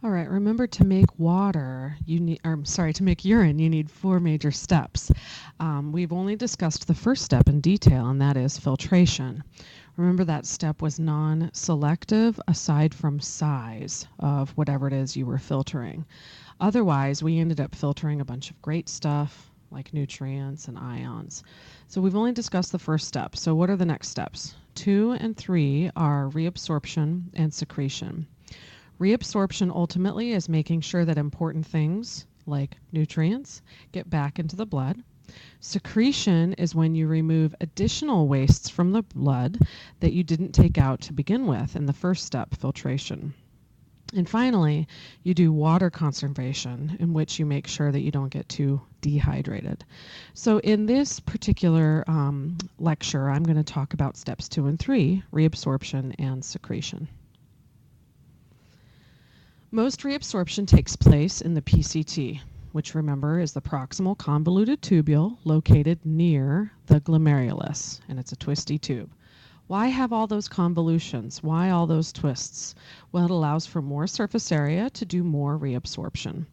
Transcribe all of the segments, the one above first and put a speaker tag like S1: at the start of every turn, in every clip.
S1: All right, remember to make to make urine, you need 4 major steps. We've only discussed the first step in detail, and that is filtration. Remember that step was non-selective aside from size of whatever it is you were filtering. Otherwise, we ended up filtering a bunch of great stuff like nutrients and ions. So we've only discussed the first step. So what are the next steps? 2 and 3 are reabsorption and secretion. Reabsorption ultimately is making sure that important things like nutrients get back into the blood. Secretion is when you remove additional wastes from the blood that you didn't take out to begin with in the first step, filtration. And finally, you do water conservation, in which you make sure that you don't get too dehydrated. So in this particular lecture, I'm going to talk about steps 2 and 3, reabsorption and secretion. Most reabsorption takes place in the PCT, which remember is the proximal convoluted tubule located near the glomerulus, and it's a twisty tube. Why have all those convolutions? Why all those twists? Well, it allows for more surface area to do more reabsorption.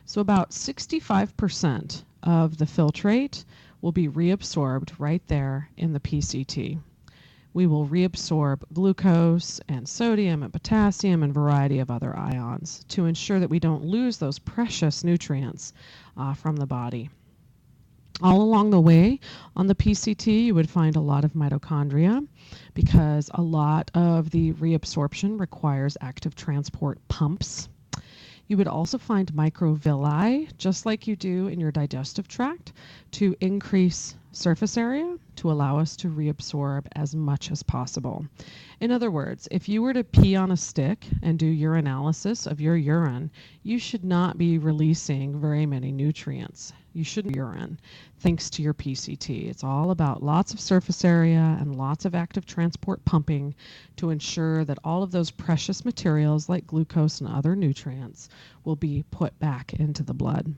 S1: So about 65% of the filtrate will be reabsorbed right there in the PCT. We will reabsorb glucose and sodium and potassium and a variety of other ions to ensure that we don't lose those precious nutrients from the body. All along the way on the PCT, you would find a lot of mitochondria because a lot of the reabsorption requires active transport pumps. You would also find microvilli, just like you do in your digestive tract, to increase surface area to allow us to reabsorb as much as possible. In other words, if you were to pee on a stick and do urinalysis of your urine, you should not be releasing very many nutrients. You shouldn't urine, thanks to your PCT. It's all about lots of surface area and lots of active transport pumping to ensure that all of those precious materials like glucose and other nutrients will be put back into the blood.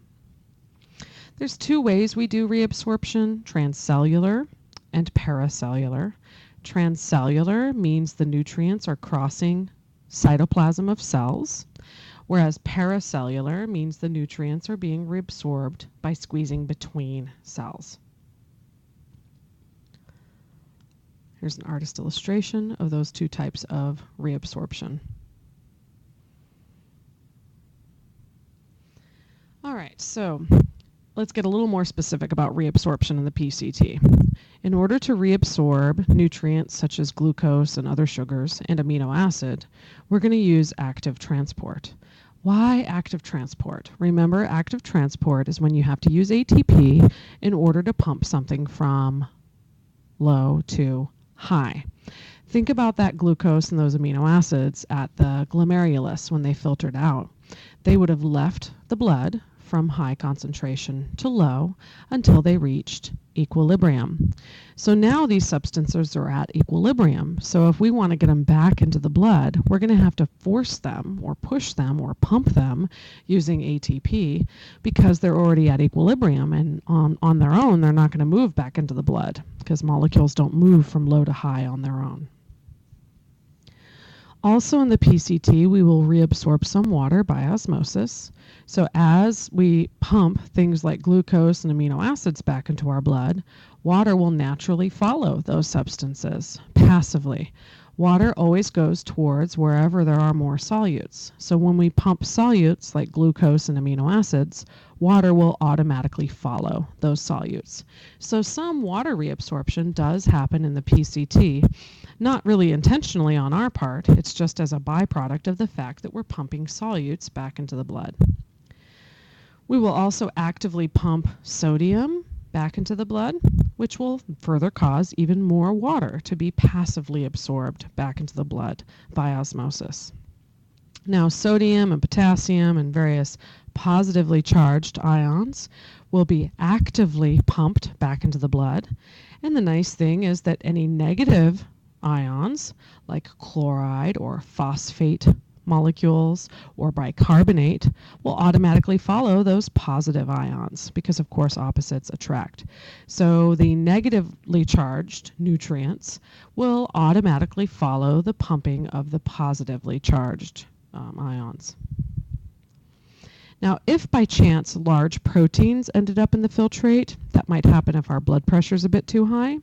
S1: There's 2 ways we do reabsorption, transcellular and paracellular. Transcellular means the nutrients are crossing cytoplasm of cells, whereas paracellular means the nutrients are being reabsorbed by squeezing between cells. Here's an artist illustration of those 2 types of reabsorption. All right, so let's get a little more specific about reabsorption in the PCT. In order to reabsorb nutrients such as glucose and other sugars and amino acid, we're going to use active transport. Why active transport? Remember, active transport is when you have to use ATP in order to pump something from low to high. Think about that glucose and those amino acids at the glomerulus when they filtered out. They would have left the blood from high concentration to low until they reached equilibrium. So now these substances are at equilibrium. So if we want to get them back into the blood, we're going to have to force them or push them or pump them using ATP because they're already at equilibrium, and on their own they're not going to move back into the blood because molecules don't move from low to high on their own. Also in the PCT, we will reabsorb some water by osmosis. So as we pump things like glucose and amino acids back into our blood, water will naturally follow those substances passively. Water always goes towards wherever there are more solutes. So when we pump solutes like glucose and amino acids, water will automatically follow those solutes. So some water reabsorption does happen in the PCT, not really intentionally on our part. It's just as a byproduct of the fact that we're pumping solutes back into the blood. We will also actively pump sodium back into the blood, which will further cause even more water to be passively absorbed back into the blood by osmosis. Now, sodium and potassium and various positively charged ions will be actively pumped back into the blood. And the nice thing is that any negative ions, like chloride or phosphate molecules or bicarbonate, will automatically follow those positive ions because, of course, opposites attract. So the negatively charged nutrients will automatically follow the pumping of the positively charged ions. Now, if by chance large proteins ended up in the filtrate, that might happen if our blood pressure is a bit too high,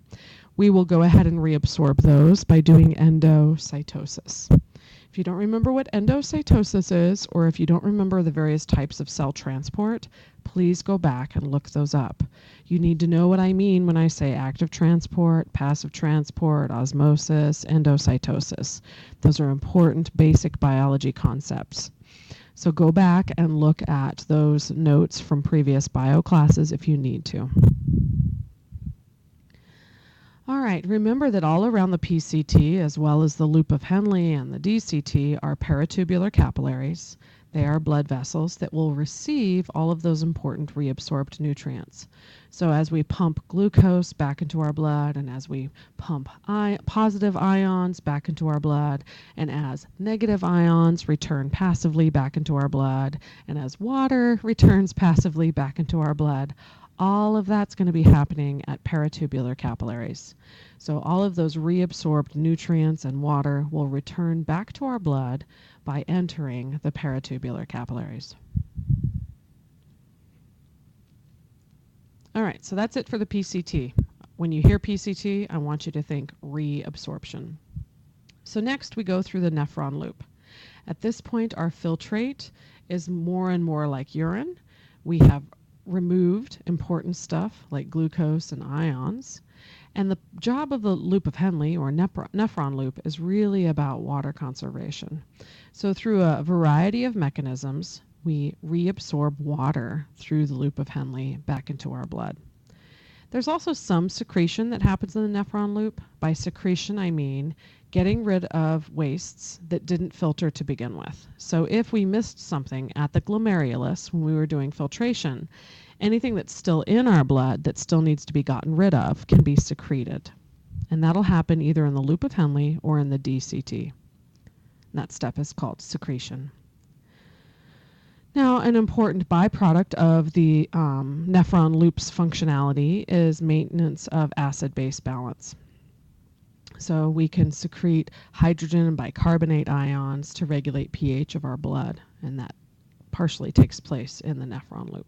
S1: we will go ahead and reabsorb those by doing endocytosis. If you don't remember what endocytosis is, or if you don't remember the various types of cell transport, please go back and look those up. You need to know what I mean when I say active transport, passive transport, osmosis, endocytosis. Those are important basic biology concepts. So go back and look at those notes from previous bio classes if you need to. All right, remember that all around the PCT, as well as the loop of Henle and the DCT, are peritubular capillaries. They are blood vessels that will receive all of those important reabsorbed nutrients. So as we pump glucose back into our blood, and as we pump positive ions back into our blood, and as negative ions return passively back into our blood, and as water returns passively back into our blood, all of that's going to be happening at peritubular capillaries. So all of those reabsorbed nutrients and water will return back to our blood by entering the peritubular capillaries. All right, so that's it for the PCT. When you hear PCT, I want you to think reabsorption. So next we go through the nephron loop. At this point, our filtrate is more and more like urine. We have removed important stuff like glucose and ions. And the job of the loop of Henle, or nephron loop, is really about water conservation. So through a variety of mechanisms, we reabsorb water through the loop of Henle back into our blood. There's also some secretion that happens in the nephron loop. By secretion, I mean getting rid of wastes that didn't filter to begin with. So if we missed something at the glomerulus when we were doing filtration, anything that's still in our blood that still needs to be gotten rid of can be secreted. And that'll happen either in the loop of Henle or in the DCT. And that step is called secretion. Now, an important byproduct of the nephron loop's functionality is maintenance of acid-base balance. So we can secrete hydrogen and bicarbonate ions to regulate pH of our blood, and that partially takes place in the nephron loop.